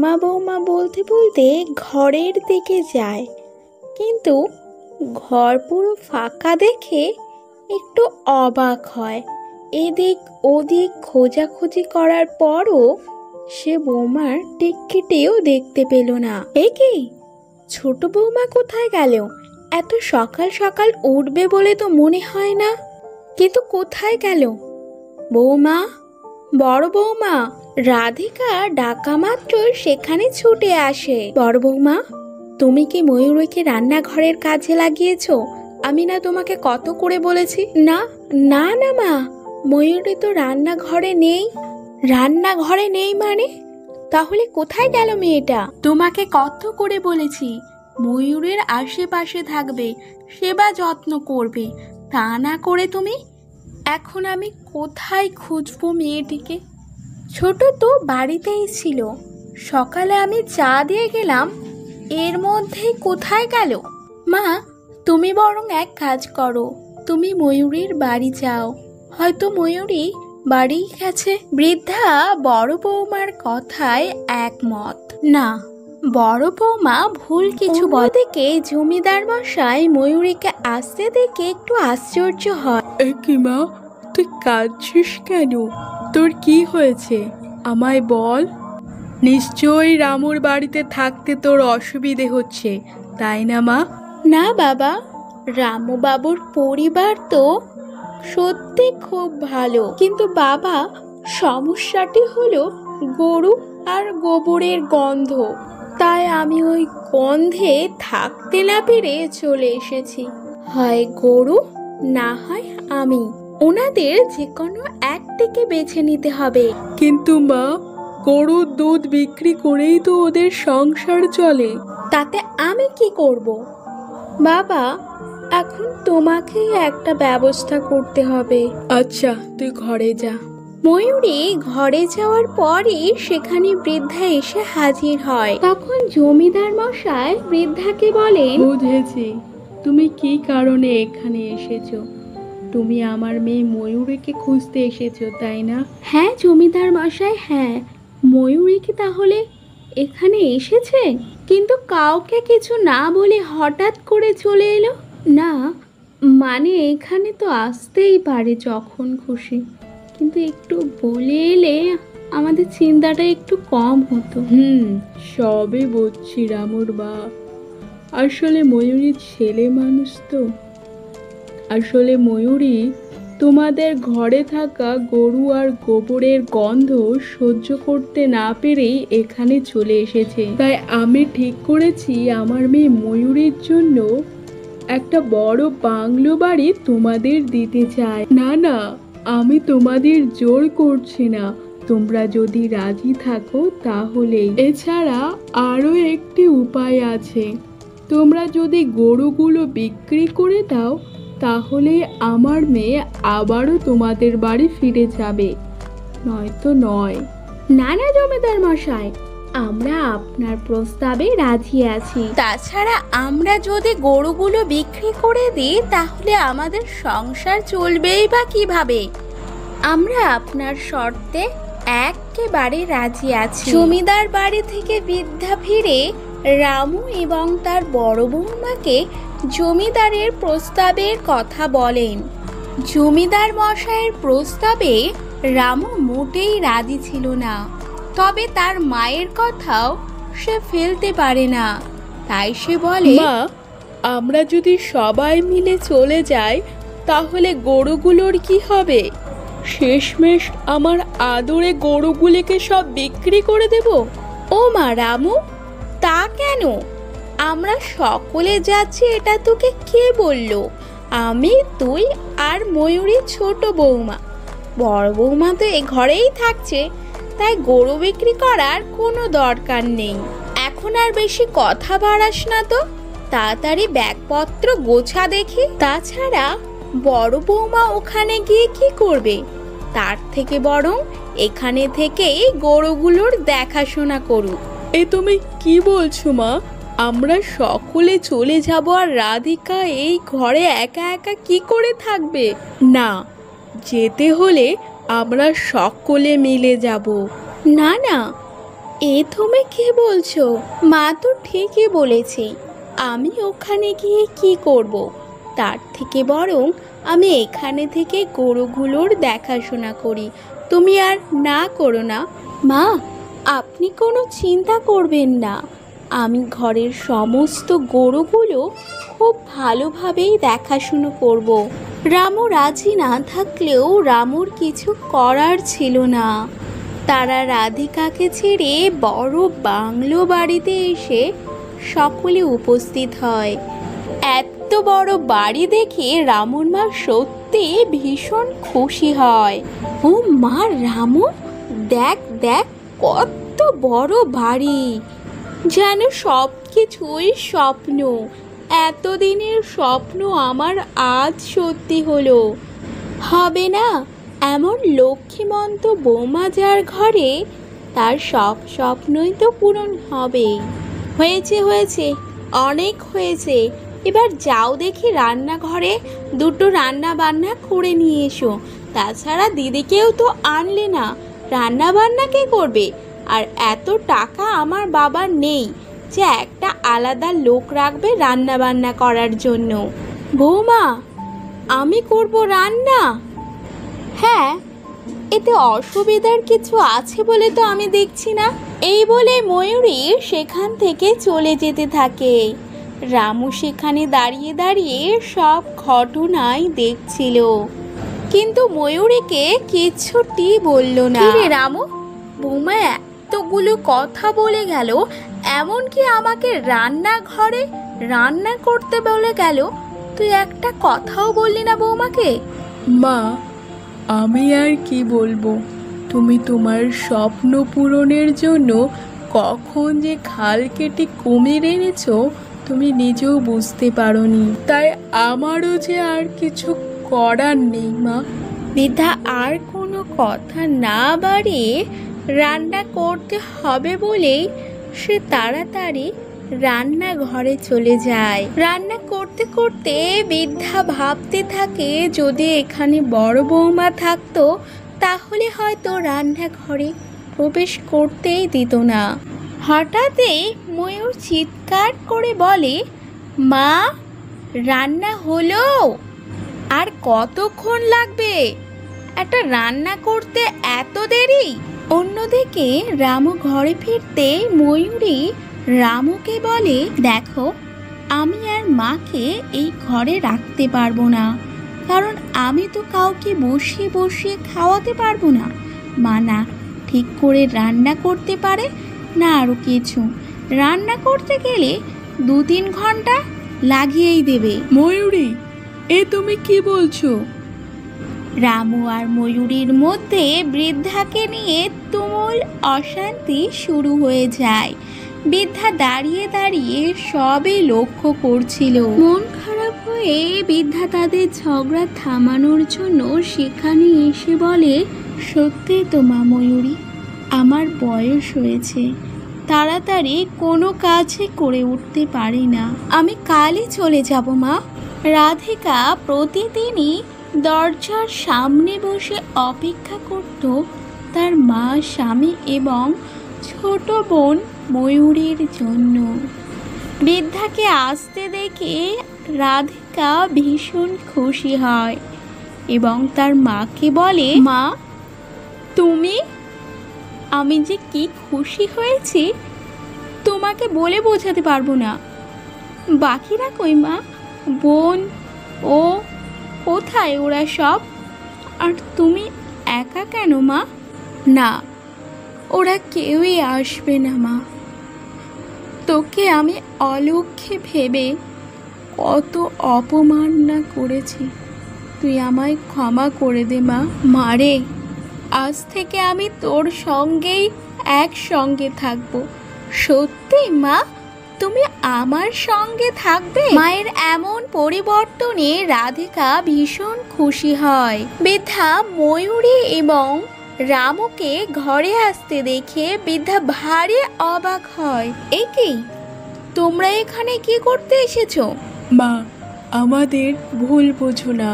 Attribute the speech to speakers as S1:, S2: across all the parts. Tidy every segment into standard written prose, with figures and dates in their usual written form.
S1: মা বৌমা বলতে বলতে ঘরের দিকে যায়, কিন্তু ঘর পুরো ফাঁকা দেখে একটু অবাক হয়। এদিক ওদিক খোঁজাখুঁজি করার পরও সে বৌমার টিকটিকিও দেখতে পেল না। এ কি, ছোট বৌমা কোথায় গেল? এত সকাল সকাল উঠবে বলে তো মনে হয় না, কিন্তু কোথায় গেল? বৌমা, বড় বৌমা! রাধিকা ডাকা মাত্র সেখানে ছুটে আসে। বড় বৌমা, তুমি কি ময়ূরীকে রান্নাঘরের কাজে লাগিয়েছো? আমি না তোমাকে কত করে বলেছি। না না না মা, ময়ূরী তো রান্নাঘরে নেই। রান্নাঘরে নেই মানে? তাহলে কোথায় গেল মেয়েটা? তোমাকে কত করে বলেছি ময়ূরের আশেপাশে থাকবে, সেবা যত্ন করবে, তা না করে তুমি। এখন আমি কোথায় খুঁজবো মেয়েটিকে? ছোট তো বাড়িতেই ছিল, সকালে আমি চা দিয়ে গেলাম, এর মধ্যে কোথায় গেল? মা, তুমি বরং এক কাজ করো, তুমি ময়ূরীর বাড়ি যাও, হয়তো ময়ূরী বাড়ি গেছে। বৃদ্ধা বড় বৌমার কথায় একমত। না, বড় বৌমা ভুল কিছু বলতে জমিদার মশাই ময়ূরীকে আসতে দেখে একটু আশ্চর্য হয়।
S2: কি মা, তুই কাঁদছিস কেন? তোর কি হয়েছে আমায় বল। নিশ্চয়ই রামুর বাড়িতে থাকতে তোর অসুবিধে হচ্ছে, তাই না মা?
S1: না বাবা, রামু বাবুর পরিবার তো সত্যি খুব ভালো, কিন্তু বাবা সমস্যাটি হলো গরু আর গোবরের গন্ধ। তাই আমি ওই গন্ধে থাকতে না পেরে চলে এসেছি। হয় গরু, না হয় আমি, ওনাদের যে কোনো একটিকে বেছে নিতে হবে।
S2: কিন্তু মা, গরুর দুধ বিক্রি করেই তো ওদের সংসার চলে।
S1: তাতে আমি কি করব? বাবা, এখন তোমাকেই একটা ব্যবস্থা করতে হবে।
S2: আচ্ছা, তুই ঘরে যা।
S1: ময়ূরী ঘরে যাওয়ার পরই সেখানে বৃদ্ধা এসে হাজির হয়। তখন জমিদার মশাই বৃদ্ধাকে বলেন,
S2: বুঝেছি তুমি কি কারণে এখানে এসেছো। তুমি আমার মেয়ে ময়ূরীকে খুঁজতে এসেছো, তাই না?
S1: হ্যাঁ জমিদার মশাই, হ্যাঁ। ময়ূরী কি তাহলে এখানে এসেছে, কিন্তু কাউকে কিছু না বলে হঠাৎ করে চলে এলো? না, মানে এখানে তো আসতেই পারে যখন খুশি, কিন্তু একটু বলে এলে আমাদের চিন্তাটা একটু কম হতো।
S2: সবে বুঝছি রামুর বা। আসলে ময়ূরী ছেলে মানুষ তো। আসলে ময়ূরী তোমাদের ঘরে থাকা গরু আর গোবরের গন্ধ সহ্য করতে না পেরেই এখানে চলে এসেছে। তাই আমি ঠিক করেছি আমার মেয়ে ময়ূরীর জন্য একটা বড় বাংলো বাড়ি তোমাদের দিতে চাই। না না, আমি তোমাদের জোর করছি না, তোমরা যদি রাজি থাকো তাহলেই। এছাড়া আরো একটি উপায় আছে, তোমরা যদি গরুগুলো বিক্রি করে দাও তাহলে আমার মেয়ে আবারও তোমাদের বাড়ি ফিরে যাবে, নয়তো নয়।
S1: না না জমিদার মশাই, আমরা আপনার প্রস্তাবে রাজি আছি। তাছাড়া আমরা যদি গরুগুলো বিক্রি করে দিই তাহলে আমাদের সংসার চলবেই বা কিভাবে? আমরা আপনার শর্তে একেবারে রাজি আছি। জমিদার বাড়ি থেকে বৃদ্ধা ফিরে রামু এবং তার বড় বৌমাকে জমিদারের প্রস্তাবের কথা বলেন। জমিদার মশাইয়ের প্রস্তাবে রামু মোটেই রাজি ছিল না, তবে তার মায়ের কথাও সে ফেলতে পারে না। তাই সে বলে,
S2: মা, আমরা যদি সবাই মিলে চলে যাই তাহলে গরুগুলোর কি হবে? শেষমেশ আমার আদরে গরুগুলিকে সব বিক্রি করে দেব।
S1: ও মা রামু, তা কেন? আমরা সকলে যাচ্ছি এটা তোকে কে বলল? আমি, তুই আর ময়ূরী ছোট বৌমা। বড় বৌমা তো এ ঘরেই থাকছে, তাই গরু বিক্রি করার কোনো দরকার নেই। এখন আর বেশি কথা বাড়াস না তো, তাড়াতাড়ি ব্যাগপত্র গোছা দেখি। তাছাড়া বড় বৌমা ওখানে গিয়ে কি করবে? তার থেকে বরং এখানে থেকেই গরুগুলোর দেখাশোনা করুক।
S2: এ তুমি কি বলছো মা? আমরা সকলে চলে যাব আর রাধিকা এই ঘরে একা একা কি করে থাকবে? না, যেতে হলে আমরা সকলে মিলে যাব।
S1: না না, এ তুমি কি বলছো? মা তো ঠিকই বলেছে, আমি ওখানে গিয়ে কি করব? তার থেকে বরং আমি এখানে থেকে গরুগুলোর দেখাশোনা করি। তুমি আর না করো না। মা, আপনি কোনো চিন্তা করবেন না, আমি ঘরের সমস্ত গরুগুলো খুব ভালোভাবেই দেখাশুনো করব। রামু রাজি না থাকলেও রামুর কিছু করার ছিল না। তারা রাধিকাকে ছেড়ে বড় বাংলো বাড়িতে এসে সকলে উপস্থিত হয়। এত বড় বাড়ি দেখে রামুর মা সত্যি ভীষণ খুশি হয়। ও মা রামু, দেখ দেখ কত বড় বাড়ি, যেন সব কিছুই স্বপ্ন। এতদিনের স্বপ্ন আমার আজ সত্যি হলো। হবে না এমন লক্ষ্মীমন্ত বৌমা যার ঘরে, তার সব স্বপ্নই তো পূরণ হবেই। হয়েছে হয়েছে, অনেক হয়েছে, এবার যাও দেখি রান্নাঘরে দুটো রান্না বান্না করে নিয়ে এসো। তাছাড়া দিদিকেও তো আনলে না, রান্না বান্না কে করবে? আর এত টাকা আমার বাবার নেই যে একটা আলাদা লোক রাখবে রান্না বান্না করার জন্য। বৌমা, আমি করব রান্না? হ্যাঁ, এতে অসুবিধার কিছু আছে বলে তো আমি দেখছি না। এই বলে ময়ূরী সেখান থেকে চলে যেতে থাকে। রামু সেখানে দাঁড়িয়ে দাঁড়িয়ে সব ঘটনাই দেখছিল, কিন্তু ময়ূরীকে কিচ্ছুটি বলল না। কি রে রামু, বৌমা এতগুলো কথা বলে গেল, এমনকি আমাকে রান্নাঘরে রান্না করতে বলে গেল, তুই একটা কথাও বললি না বৌমাকে?
S2: মা, আমি আর কি বলবো, তুমি তোমার স্বপ্ন পূরণের জন্য কখন যে খাল কেটে কুমির এনেছো তুমি নিজেও বুঝতে পারোনি, তাই আমারও যে আর কিছু করার নেই মা।
S1: বৃদ্ধা আর কোনো কথা না বাড়িয়ে রান্না করতে হবে বলেই সে তাড়াতাড়ি রান্নাঘরে চলে যায়। রান্না করতে করতে বৃদ্ধা ভাবতে থাকে, যদি এখানে বড় বৌমা থাকতো তাহলে হয়তো রান্নাঘরে প্রবেশ করতেই দিত না। হঠাৎই ময়ূর চিৎকার করে বলে, মা, রান্না হলো? আর কতক্ষণ লাগবে? একটা রান্না করতে এত দেরি? অন্যদিকে রামু ঘরে ফিরতে ময়ূরী রামুকে বলে, দেখো, আমি আর মাকে এই ঘরে রাখতে পারবো না, কারণ আমি তো কাউকে বসিয়ে বসিয়ে খাওয়াতে পারবো না। মা না ঠিক করে রান্না করতে পারে, না আরও কিছু। রান্না করতে গেলে 2-3 ঘন্টা লাগিয়েই দেবে।
S2: ময়ূরী, এ তুমি কি বলছো?
S1: রামু আর ময়ূরীর মধ্যে বৃদ্ধাকে নিয়ে তুমুল অশান্তি শুরু হয়ে যায়। বৃদ্ধা দাঁড়িয়ে দাঁড়িয়ে সবে লক্ষ্য করছিল। মন খারাপ হয়ে বৃদ্ধা তাদের ঝগড়া থামানোর জন্য সেখানে এসে বলে, সত্যি তো মা ময়ূরী, আমার বয়স হয়েছে, তাড়াতাড়ি কোনো কাজই করে উঠতে পারি না। আমি কালই চলে যাব মা। রাধিকা প্রতিদিনই দরজার সামনে বসে অপেক্ষা করত তার মা, স্বামী এবং ছোট বোন ময়ূরীর জন্য। বৃদ্ধাকে আসতে দেখে রাধিকা ভীষণ খুশি হয় এবং তার মাকে বলে, মা তুমি, আমি যে কি খুশি হয়েছি তোমাকে বলে বোঝাতে পারবো না। বাকিরা কই মা? বোন ও কোথায় ওরা সব? আর তুমি একা কেন মা? না, ওরা কেউই আসবে না মা। তোকে আমি অলক্ষ্যে ভেবে কত অপমান না করেছি, তুই আমায় ক্ষমা করে দে মা। মারে, আজ থেকে আমি তোর সঙ্গেই একসঙ্গে থাকবো। সত্যি মা, তুমি আমার সঙ্গে থাকবে? মায়ের এমন পরিবর্তনে রাধিকা ভীষণ খুশি হয়। বৃদ্ধা ময়ূরী এবং রামুকে ঘরে আসতে দেখে বৃদ্ধা ভারী অবাক হয়। এ কি, তোমরা এখানে কি করতে এসেছো?
S2: মা, আমাদের ভুল বোঝো না,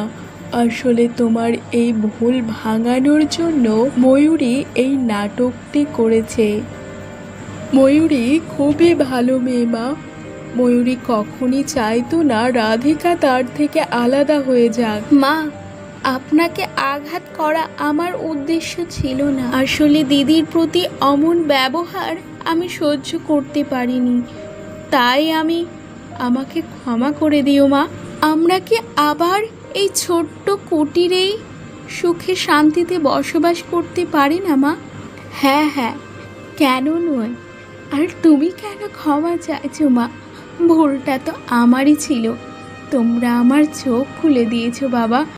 S2: আসলে তোমার এই ভুল ভাঙানোর জন্য ময়ূরী এই নাটকটি করেছে। ময়ূরী খুবই ভালো মেয়ে মা। ময়ূরী কখনই চাইতো না রাধিকা তার থেকে আলাদা হয়ে যাক।
S1: মা, আপনাকে আঘাত করা আমার উদ্দেশ্য ছিল না। আসলে দিদির প্রতি অমন ব্যবহার আমি সহ্য করতে পারিনি, তাই আমাকে ক্ষমা করে দিও মা। আমরা কি আবার এই ছোট্ট কুটিরেই সুখে শান্তিতে বসবাস করতে পারি না মা? হ্যাঁ হ্যাঁ, কেন নয়। আর তুমি কেন ক্ষমা চাইছো মা? ভুলটা তো আমারই ছিল। তোমরা আমার চোখ খুলে দিয়েছো বাবা।